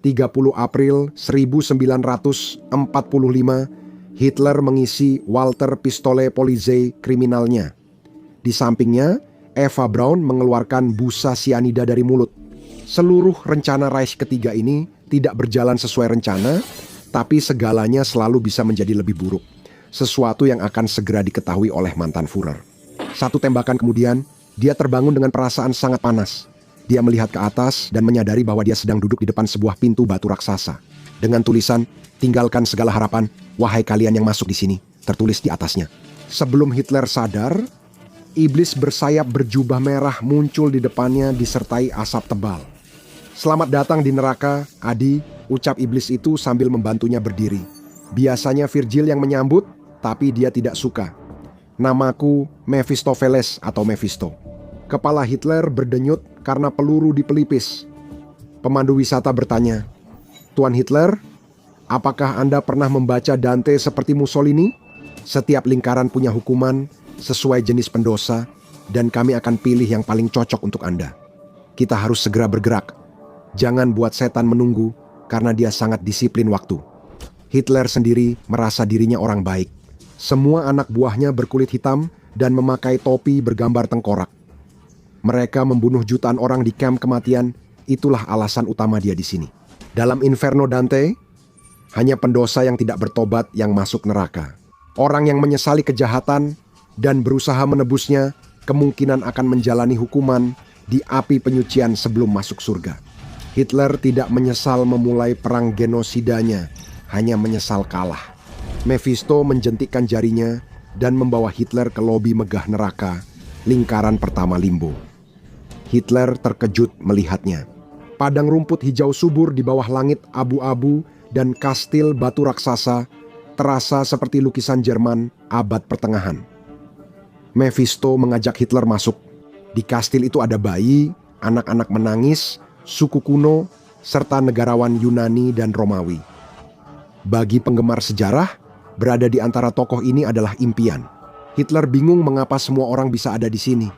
30 April 1945, Hitler mengisi Walter Pistole Polizei kriminalnya. Di sampingnya, Eva Braun mengeluarkan busa sianida dari mulut. Seluruh rencana Reich ketiga ini tidak berjalan sesuai rencana, tapi segalanya selalu bisa menjadi lebih buruk. Sesuatu yang akan segera diketahui oleh mantan Führer. Satu tembakan kemudian, dia terbangun dengan perasaan sangat panas. Dia melihat ke atas dan menyadari bahwa dia sedang duduk di depan sebuah pintu batu raksasa. Dengan tulisan, "Tinggalkan segala harapan, wahai kalian yang masuk di sini," tertulis di atasnya. Sebelum Hitler sadar, iblis bersayap berjubah merah muncul di depannya disertai asap tebal. "Selamat datang di neraka, Adi," ucap iblis itu sambil membantunya berdiri. Biasanya Virgil yang menyambut, tapi dia tidak suka. "Namaku Mephistopheles atau Mephisto." Kepala Hitler berdenyut karena peluru di pelipis. Pemandu wisata bertanya, "Tuan Hitler, apakah Anda pernah membaca Dante seperti Mussolini? Setiap lingkaran punya hukuman sesuai jenis pendosa, dan kami akan pilih yang paling cocok untuk Anda. Kita harus segera bergerak. Jangan buat setan menunggu, karena dia sangat disiplin waktu." Hitler sendiri merasa dirinya orang baik. Semua anak buahnya berkulit hitam dan memakai topi bergambar tengkorak. Mereka membunuh jutaan orang di kamp kematian, itulah alasan utama dia di sini. Dalam Inferno Dante, hanya pendosa yang tidak bertobat yang masuk neraka. Orang yang menyesali kejahatan dan berusaha menebusnya, kemungkinan akan menjalani hukuman di api penyucian sebelum masuk surga. Hitler tidak menyesal memulai perang genosidanya, hanya menyesal kalah. Mephisto menjentikkan jarinya dan membawa Hitler ke lobi megah neraka, lingkaran pertama limbo. Hitler terkejut melihatnya. Padang rumput hijau subur di bawah langit abu-abu dan kastil batu raksasa terasa seperti lukisan Jerman abad pertengahan. Mephisto mengajak Hitler masuk. Di kastil itu ada bayi, anak-anak menangis, suku kuno, serta negarawan Yunani dan Romawi. Bagi penggemar sejarah, berada di antara tokoh ini adalah impian. Hitler bingung mengapa semua orang bisa ada di sini.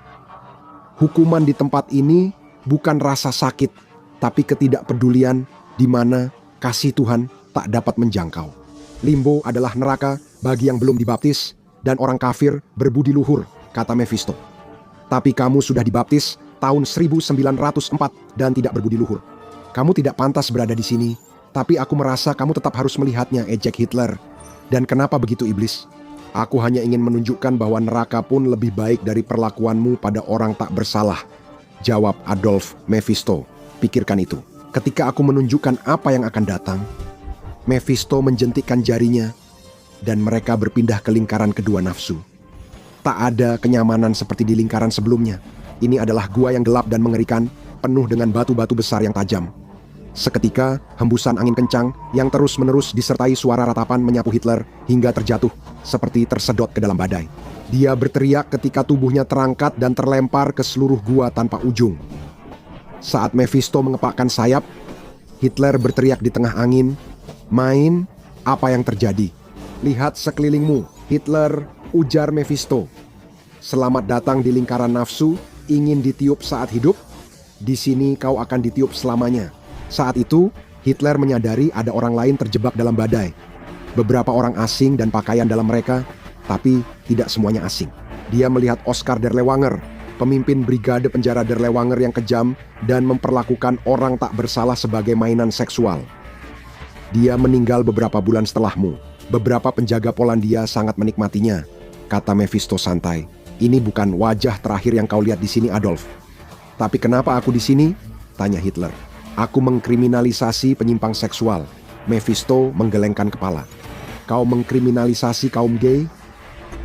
Hukuman di tempat ini bukan rasa sakit, tapi ketidakpedulian di mana kasih Tuhan tak dapat menjangkau. Limbo adalah neraka bagi yang belum dibaptis dan orang kafir berbudi luhur, kata Mephisto. Tapi kamu sudah dibaptis tahun 1904 dan tidak berbudi luhur. Kamu tidak pantas berada di sini, tapi aku merasa kamu tetap harus melihatnya, ejek Hitler. Dan kenapa begitu, iblis? Aku hanya ingin menunjukkan bahwa neraka pun lebih baik dari perlakuanmu pada orang tak bersalah, jawab Adolf Mephisto. Pikirkan itu. Ketika aku menunjukkan apa yang akan datang, Mephisto menjentikkan jarinya, dan mereka berpindah ke lingkaran kedua nafsu. Tak ada kenyamanan seperti di lingkaran sebelumnya. Ini adalah gua yang gelap dan mengerikan, penuh dengan batu-batu besar yang tajam. Seketika, hembusan angin kencang yang terus-menerus disertai suara ratapan menyapu Hitler hingga terjatuh, seperti tersedot ke dalam badai. Dia berteriak ketika tubuhnya terangkat dan terlempar ke seluruh gua tanpa ujung. Saat Mephisto mengepakkan sayap, Hitler berteriak di tengah angin, "Main, apa yang terjadi? Lihat sekelilingmu, Hitler," ujar Mephisto. "Selamat datang di lingkaran nafsu, ingin ditiup saat hidup? Di sini kau akan ditiup selamanya." Saat itu, Hitler menyadari ada orang lain terjebak dalam badai. Beberapa orang asing dan pakaian dalam mereka, tapi tidak semuanya asing. Dia melihat Oskar der Lewanger, pemimpin brigade penjara der Lewanger yang kejam dan memperlakukan orang tak bersalah sebagai mainan seksual. "Dia meninggal beberapa bulan setelahmu. Beberapa penjaga Polandia sangat menikmatinya," kata Mephisto santai. "Ini bukan wajah terakhir yang kau lihat di sini, Adolf." "Tapi kenapa aku di sini?" tanya Hitler. "Aku mengkriminalisasi penyimpang seksual." Mephisto menggelengkan kepala. "Kau mengkriminalisasi kaum gay?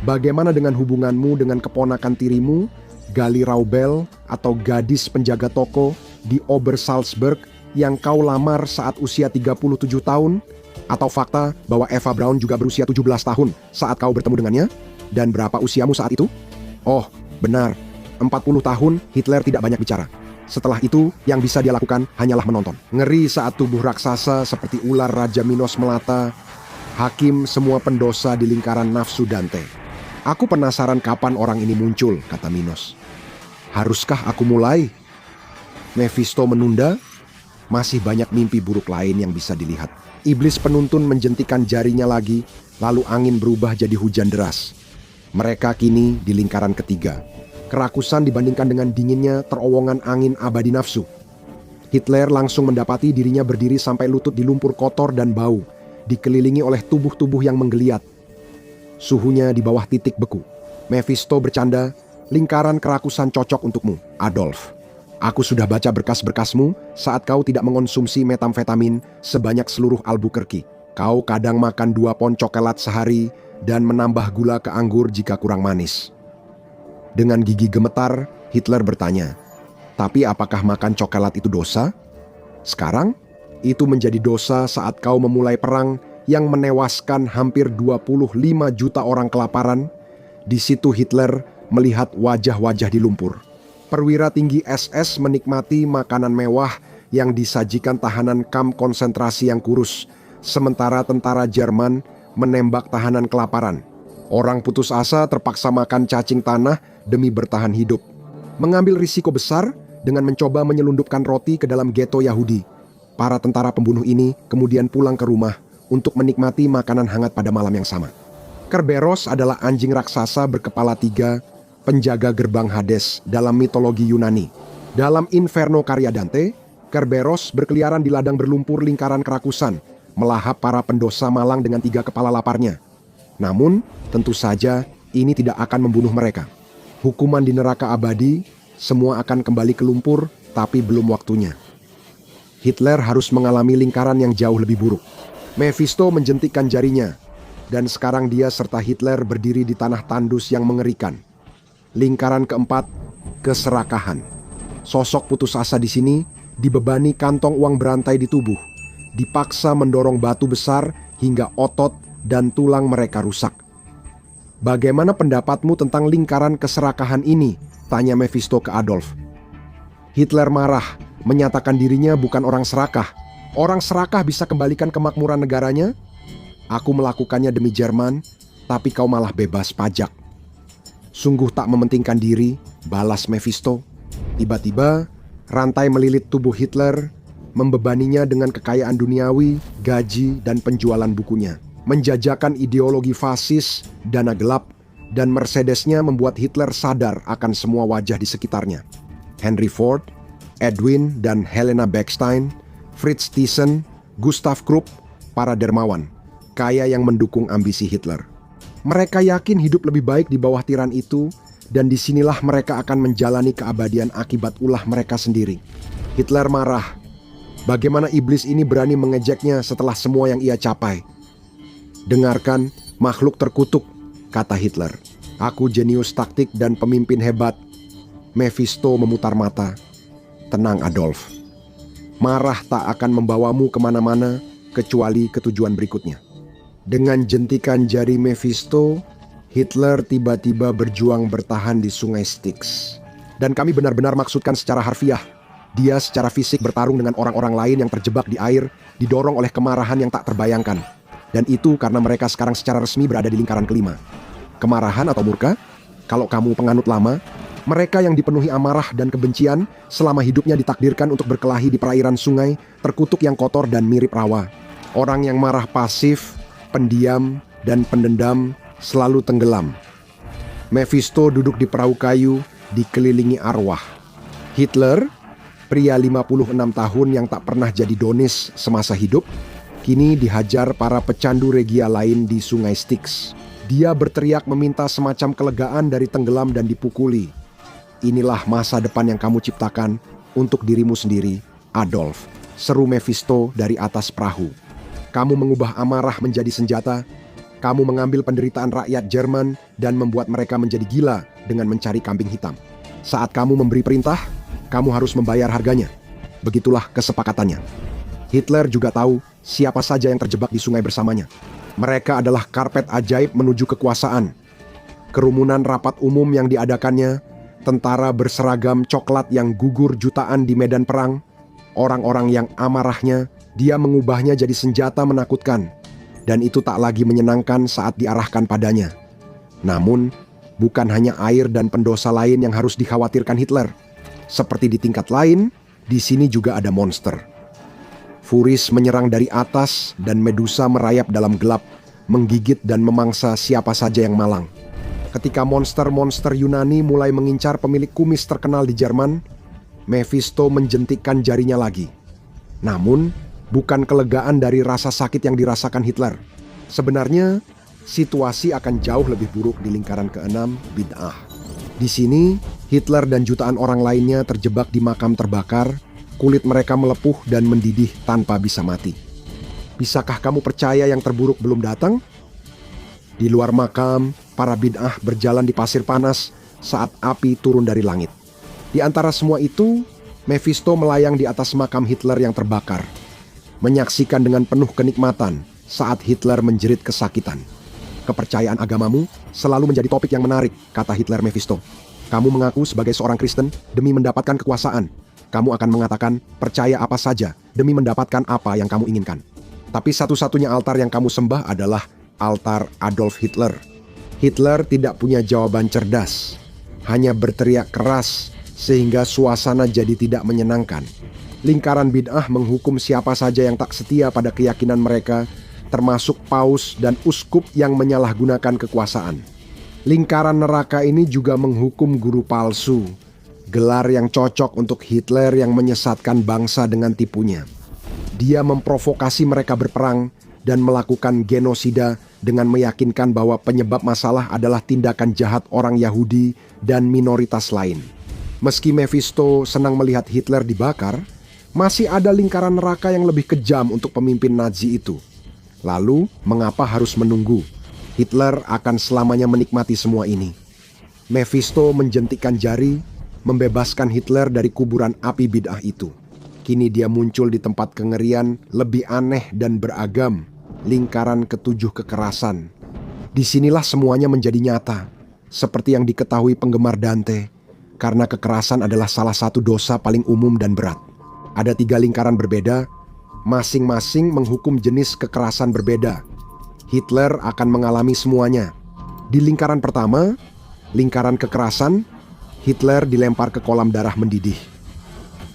Bagaimana dengan hubunganmu dengan keponakan tirimu, Gali Raubel, atau gadis penjaga toko di Obersalzberg yang kau lamar saat usia 37 tahun? Atau fakta bahwa Eva Braun juga berusia 17 tahun saat kau bertemu dengannya? Dan berapa usiamu saat itu?" "Oh, benar. 40 tahun." Hitler tidak banyak bicara. Setelah itu, yang bisa dia lakukan hanyalah menonton. Ngeri saat tubuh raksasa seperti ular Raja Minos melata. Hakim semua pendosa di lingkaran nafsu Dante. "Aku penasaran kapan orang ini muncul," kata Minos. "Haruskah aku mulai?" Mephisto menunda. Masih banyak mimpi buruk lain yang bisa dilihat. Iblis penuntun menjentikan jarinya lagi, lalu angin berubah jadi hujan deras. Mereka kini di lingkaran ketiga. Kerakusan dibandingkan dengan dinginnya terowongan angin abadi nafsu. Hitler langsung mendapati dirinya berdiri sampai lutut di lumpur kotor dan bau, dikelilingi oleh tubuh-tubuh yang menggeliat. Suhunya di bawah titik beku. Mephisto bercanda, lingkaran kerakusan cocok untukmu, Adolf. Aku sudah baca berkas-berkasmu saat kau tidak mengonsumsi metamfetamin sebanyak seluruh Albuquerque. Kau kadang makan 2 pon coklat sehari dan menambah gula ke anggur jika kurang manis. Dengan gigi gemetar, Hitler bertanya, tapi apakah makan coklat itu dosa? Sekarang, itu menjadi dosa saat kau memulai perang yang menewaskan hampir 25 juta orang kelaparan. Di situ Hitler melihat wajah-wajah di lumpur. Perwira tinggi SS menikmati makanan mewah yang disajikan tahanan kamp konsentrasi yang kurus, sementara tentara Jerman menembak tahanan kelaparan. Orang putus asa terpaksa makan cacing tanah demi bertahan hidup. Mengambil risiko besar dengan mencoba menyelundupkan roti ke dalam ghetto Yahudi. Para tentara pembunuh ini kemudian pulang ke rumah untuk menikmati makanan hangat pada malam yang sama. Kerberos adalah anjing raksasa berkepala 3, penjaga gerbang Hades dalam mitologi Yunani. Dalam Inferno karya Dante, Kerberos berkeliaran di ladang berlumpur lingkaran kerakusan, melahap para pendosa malang dengan 3 kepala laparnya. Namun, tentu saja ini tidak akan membunuh mereka. Hukuman di neraka abadi, semua akan kembali ke lumpur, tapi belum waktunya. Hitler harus mengalami lingkaran yang jauh lebih buruk. Mephisto menjentikkan jarinya, dan sekarang dia serta Hitler berdiri di tanah tandus yang mengerikan. Lingkaran keempat, keserakahan. Sosok putus asa di sini dibebani kantong uang berantai di tubuh, dipaksa mendorong batu besar hingga otot dan tulang mereka rusak. Bagaimana pendapatmu tentang lingkaran keserakahan ini? Tanya Mephisto ke Adolf. Hitler marah, menyatakan dirinya bukan orang serakah. Orang serakah bisa kembalikan kemakmuran negaranya? Aku melakukannya demi Jerman, tapi kau malah bebas pajak. Sungguh tak mementingkan diri, balas Mephisto. Tiba-tiba, rantai melilit tubuh Hitler, membebaninya dengan kekayaan duniawi, gaji, dan penjualan bukunya. Menjajakan ideologi fasis, dana gelap, dan Mercedesnya membuat Hitler sadar akan semua wajah di sekitarnya. Henry Ford, Edwin dan Helena Beckstein, Fritz Thyssen, Gustav Krupp, para dermawan, kaya yang mendukung ambisi Hitler. Mereka yakin hidup lebih baik di bawah tiran itu, dan disinilah mereka akan menjalani keabadian akibat ulah mereka sendiri. Hitler marah. Bagaimana iblis ini berani mengejeknya setelah semua yang ia capai? Dengarkan, makhluk terkutuk, kata Hitler. Aku jenius taktik dan pemimpin hebat. Mephisto memutar mata. Tenang Adolf. Marah tak akan membawamu kemana-mana kecuali ke tujuan berikutnya. Dengan jentikan jari Mephisto, Hitler tiba-tiba berjuang bertahan di sungai Styx. Dan kami benar-benar maksudkan secara harfiah. Dia secara fisik bertarung dengan orang-orang lain yang terjebak di air, didorong oleh kemarahan yang tak terbayangkan. Dan itu karena mereka sekarang secara resmi berada di lingkaran kelima. Kemarahan atau murka? Kalau kamu penganut lama, mereka yang dipenuhi amarah dan kebencian selama hidupnya ditakdirkan untuk berkelahi di perairan sungai, terkutuk yang kotor dan mirip rawa. Orang yang marah pasif, pendiam, dan pendendam selalu tenggelam. Mephisto duduk di perahu kayu, dikelilingi arwah. Hitler, pria 56 tahun yang tak pernah jadi donis semasa hidup, kini dihajar para pecandu regia lain di sungai Styx. Dia berteriak meminta semacam kelegaan dari tenggelam dan dipukuli. Inilah masa depan yang kamu ciptakan untuk dirimu sendiri, Adolf, seru Mephisto dari atas perahu. Kamu mengubah amarah menjadi senjata. Kamu mengambil penderitaan rakyat Jerman dan membuat mereka menjadi gila dengan mencari kambing hitam. Saat kamu memberi perintah, kamu harus membayar harganya. Begitulah kesepakatannya. Hitler juga tahu siapa saja yang terjebak di sungai bersamanya. Mereka adalah karpet ajaib menuju kekuasaan. Kerumunan rapat umum yang diadakannya, tentara berseragam coklat yang gugur jutaan di medan perang, orang-orang yang amarahnya, dia mengubahnya jadi senjata menakutkan. Dan itu tak lagi menyenangkan saat diarahkan padanya. Namun, bukan hanya air dan pendosa lain yang harus dikhawatirkan Hitler. Seperti di tingkat lain, di sini juga ada monster. Furis menyerang dari atas dan Medusa merayap dalam gelap, menggigit dan memangsa siapa saja yang malang. Ketika monster-monster Yunani mulai mengincar pemilik kumis terkenal di Jerman, Mephisto menjentikkan jarinya lagi. Namun, bukan kelegaan dari rasa sakit yang dirasakan Hitler. Sebenarnya, situasi akan jauh lebih buruk di lingkaran keenam, Bid'ah. Di sini, Hitler dan jutaan orang lainnya terjebak di makam terbakar, kulit mereka melepuh dan mendidih tanpa bisa mati. Bisakah kamu percaya yang terburuk belum datang? Di luar makam, para bid'ah berjalan di pasir panas saat api turun dari langit. Di antara semua itu, Mephisto melayang di atas makam Hitler yang terbakar, menyaksikan dengan penuh kenikmatan saat Hitler menjerit kesakitan. Kepercayaan agamamu selalu menjadi topik yang menarik, kata Hitler Mephisto. Kamu mengaku sebagai seorang Kristen demi mendapatkan kekuasaan. Kamu akan mengatakan percaya apa saja demi mendapatkan apa yang kamu inginkan. Tapi satu-satunya altar yang kamu sembah adalah altar Adolf Hitler. Hitler tidak punya jawaban cerdas, hanya berteriak keras sehingga suasana jadi tidak menyenangkan. Lingkaran bid'ah menghukum siapa saja yang tak setia pada keyakinan mereka, termasuk paus dan uskup yang menyalahgunakan kekuasaan. Lingkaran neraka ini juga menghukum guru palsu, gelar yang cocok untuk Hitler yang menyesatkan bangsa dengan tipunya. Dia memprovokasi mereka berperang dan melakukan genosida dengan meyakinkan bahwa penyebab masalah adalah tindakan jahat orang Yahudi dan minoritas lain. Meski Mephisto senang melihat Hitler dibakar, masih ada lingkaran neraka yang lebih kejam untuk pemimpin Nazi itu. Lalu, mengapa harus menunggu? Hitler akan selamanya menikmati semua ini. Mephisto menjentikkan jari, membebaskan Hitler dari kuburan api bid'ah itu. Kini dia muncul di tempat kengerian lebih aneh dan beragam, lingkaran ketujuh kekerasan. Disinilah semuanya menjadi nyata, seperti yang diketahui penggemar Dante, karena kekerasan adalah salah satu dosa paling umum dan berat. Ada 3 lingkaran berbeda, masing-masing menghukum jenis kekerasan berbeda. Hitler akan mengalami semuanya. Di lingkaran pertama, lingkaran kekerasan, Hitler dilempar ke kolam darah mendidih.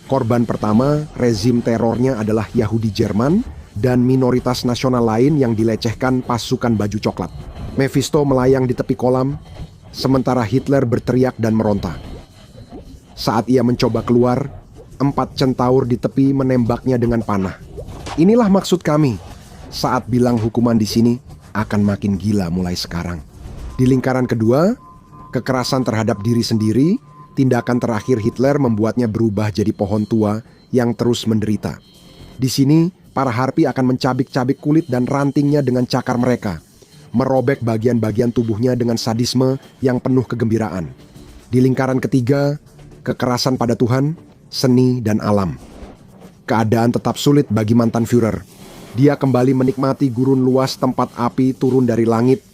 Korban pertama, rezim terornya adalah Yahudi Jerman dan minoritas nasional lain yang dilecehkan pasukan baju coklat. Mephisto melayang di tepi kolam, sementara Hitler berteriak dan meronta. Saat ia mencoba keluar, 4 centaur di tepi menembaknya dengan panah. Inilah maksud kami saat bilang hukuman di sini akan makin gila mulai sekarang. Di lingkaran kedua, kekerasan terhadap diri sendiri, tindakan terakhir Hitler membuatnya berubah jadi pohon tua yang terus menderita. Di sini, para harpi akan mencabik-cabik kulit dan rantingnya dengan cakar mereka, merobek bagian-bagian tubuhnya dengan sadisme yang penuh kegembiraan. Di lingkaran ketiga, kekerasan pada Tuhan, seni, dan alam. Keadaan tetap sulit bagi mantan Führer. Dia kembali menikmati gurun luas tempat api turun dari langit,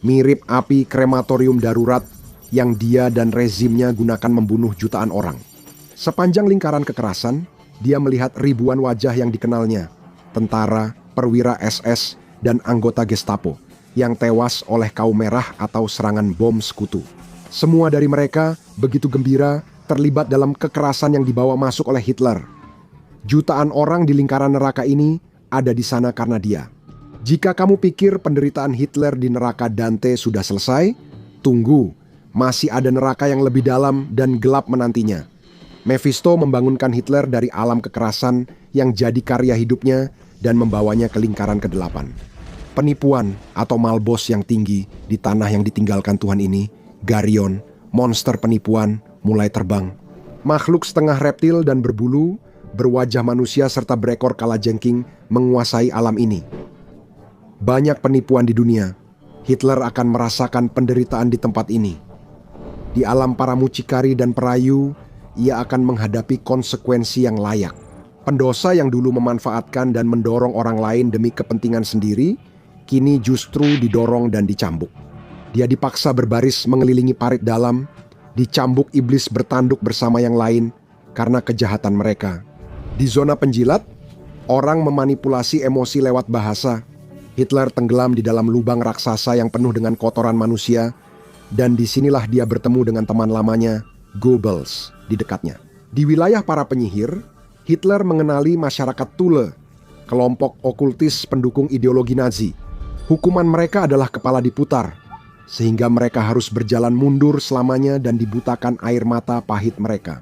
mirip api krematorium darurat yang dia dan rezimnya gunakan membunuh jutaan orang. Sepanjang lingkaran kekerasan, dia melihat ribuan wajah yang dikenalnya, tentara, perwira SS, dan anggota Gestapo, yang tewas oleh kaum merah atau serangan bom sekutu. Semua dari mereka begitu gembira terlibat dalam kekerasan yang dibawa masuk oleh Hitler. Jutaan orang di lingkaran neraka ini ada di sana karena dia. Jika kamu pikir penderitaan Hitler di neraka Dante sudah selesai, tunggu, masih ada neraka yang lebih dalam dan gelap menantinya. Mephisto membangunkan Hitler dari alam kekerasan yang jadi karya hidupnya dan membawanya ke lingkaran ke-8. Penipuan atau malbos yang tinggi di tanah yang ditinggalkan Tuhan ini, Garion, monster penipuan, mulai terbang. Makhluk setengah reptil dan berbulu, berwajah manusia serta berekor kalajengking menguasai alam ini. Banyak penipuan di dunia. Hitler akan merasakan penderitaan di tempat ini. Di alam para mucikari dan perayu, ia akan menghadapi konsekuensi yang layak. Pendosa yang dulu memanfaatkan dan mendorong orang lain demi kepentingan sendiri, kini justru didorong dan dicambuk. Dia dipaksa berbaris mengelilingi parit dalam, dicambuk iblis bertanduk bersama yang lain karena kejahatan mereka. Di zona penjilat, orang memanipulasi emosi lewat bahasa. Hitler tenggelam di dalam lubang raksasa yang penuh dengan kotoran manusia, dan disinilah dia bertemu dengan teman lamanya, Goebbels, di dekatnya. Di wilayah para penyihir, Hitler mengenali masyarakat Thule kelompok okultis pendukung ideologi Nazi. Hukuman mereka adalah kepala diputar, sehingga mereka harus berjalan mundur selamanya dan dibutakan air mata pahit mereka.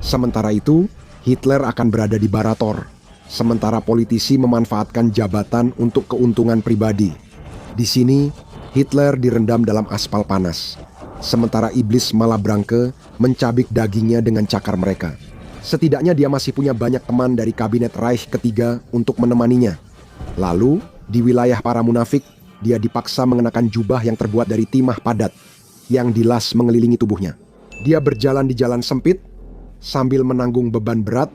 Sementara itu, Hitler akan berada di Barator, sementara politisi memanfaatkan jabatan untuk keuntungan pribadi. Di sini, Hitler direndam dalam aspal panas, sementara iblis Malabranche mencabik dagingnya dengan cakar mereka. Setidaknya dia masih punya banyak teman dari kabinet Reich ketiga untuk menemaninya. Lalu, di wilayah para munafik, dia dipaksa mengenakan jubah yang terbuat dari timah padat yang dilas mengelilingi tubuhnya. Dia berjalan di jalan sempit sambil menanggung beban berat,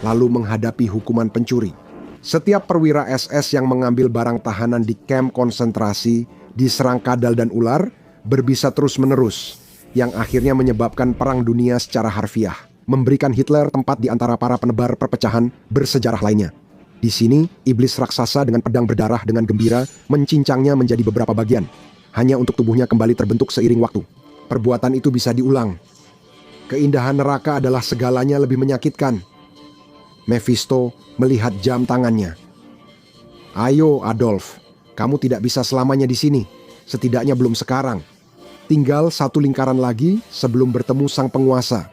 lalu menghadapi hukuman pencuri. Setiap perwira SS yang mengambil barang tahanan di kamp konsentrasi diserang kadal dan ular berbisa terus-menerus, yang akhirnya menyebabkan Perang Dunia secara harfiah, memberikan Hitler tempat di antara para penebar perpecahan bersejarah lainnya. Di sini, iblis raksasa dengan pedang berdarah dengan gembira mencincangnya menjadi beberapa bagian, hanya untuk tubuhnya kembali terbentuk seiring waktu. Perbuatan itu bisa diulang. Keindahan neraka adalah segalanya lebih menyakitkan. Mephisto melihat jam tangannya. Ayo Adolf, kamu tidak bisa selamanya di sini, setidaknya belum sekarang. Tinggal satu lingkaran lagi sebelum bertemu sang penguasa.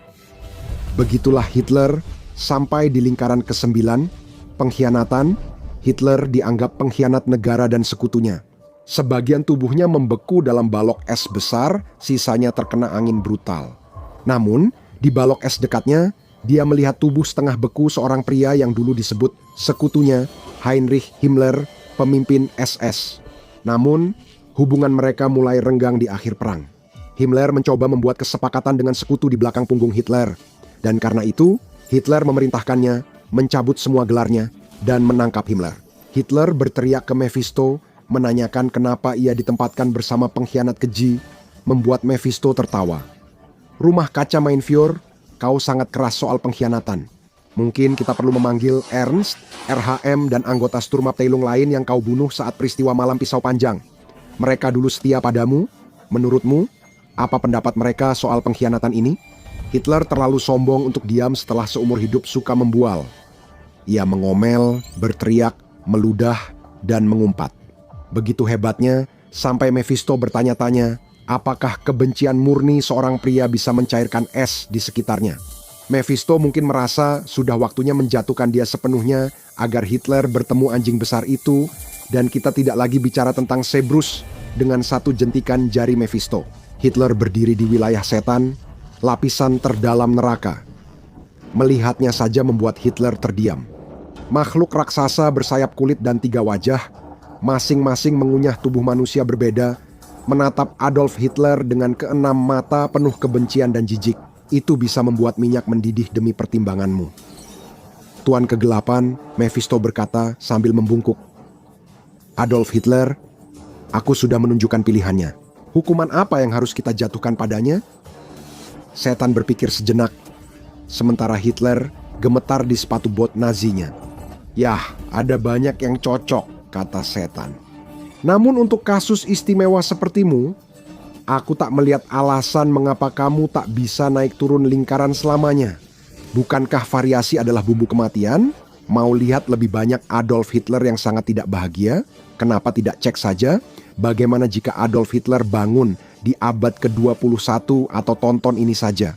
Begitulah Hitler sampai di lingkaran ke-9, pengkhianatan. Hitler dianggap pengkhianat negara dan sekutunya. Sebagian tubuhnya membeku dalam balok es besar, sisanya terkena angin brutal. Namun, di balok es dekatnya, dia melihat tubuh setengah beku seorang pria yang dulu disebut sekutunya, Heinrich Himmler, pemimpin SS. Namun, hubungan mereka mulai renggang di akhir perang. Himmler mencoba membuat kesepakatan dengan sekutu di belakang punggung Hitler. Dan karena itu, Hitler memerintahkannya mencabut semua gelarnya dan menangkap Himmler. Hitler berteriak ke Mephisto, menanyakan kenapa ia ditempatkan bersama pengkhianat keji, membuat Mephisto tertawa. Rumah kaca Mainfjord, kau sangat keras soal pengkhianatan. Mungkin kita perlu memanggil Ernst, RHM, dan anggota Sturmabteilung lain yang kau bunuh saat peristiwa Malam Pisau Panjang. Mereka dulu setia padamu. Menurutmu, apa pendapat mereka soal pengkhianatan ini? Hitler terlalu sombong untuk diam setelah seumur hidup suka membual. Ia mengomel, berteriak, meludah, dan mengumpat. Begitu hebatnya, sampai Mephisto bertanya-tanya, apakah kebencian murni seorang pria bisa mencairkan es di sekitarnya? Mephisto mungkin merasa sudah waktunya menjatuhkan dia sepenuhnya agar Hitler bertemu anjing besar itu, dan kita tidak lagi bicara tentang Cerberus dengan satu jentikan jari Mephisto. Hitler berdiri di wilayah setan, lapisan terdalam neraka. Melihatnya saja membuat Hitler terdiam. Makhluk raksasa bersayap kulit dan 3 wajah, masing-masing mengunyah tubuh manusia berbeda, menatap Adolf Hitler dengan ke-6 mata penuh kebencian dan jijik. Itu bisa membuat minyak mendidih demi pertimbanganmu. Tuan Kegelapan, Mephisto berkata sambil membungkuk. Adolf Hitler, aku sudah menunjukkan pilihannya. Hukuman apa yang harus kita jatuhkan padanya? Setan berpikir sejenak, sementara Hitler gemetar di sepatu bot Nazinya. Yah, ada banyak yang cocok, kata setan. Namun untuk kasus istimewa sepertimu, aku tak melihat alasan mengapa kamu tak bisa naik turun lingkaran selamanya. Bukankah variasi adalah bumbu kematian? Mau lihat lebih banyak Adolf Hitler yang sangat tidak bahagia? Kenapa tidak cek saja bagaimana jika Adolf Hitler bangun di abad ke-21 atau tonton ini saja.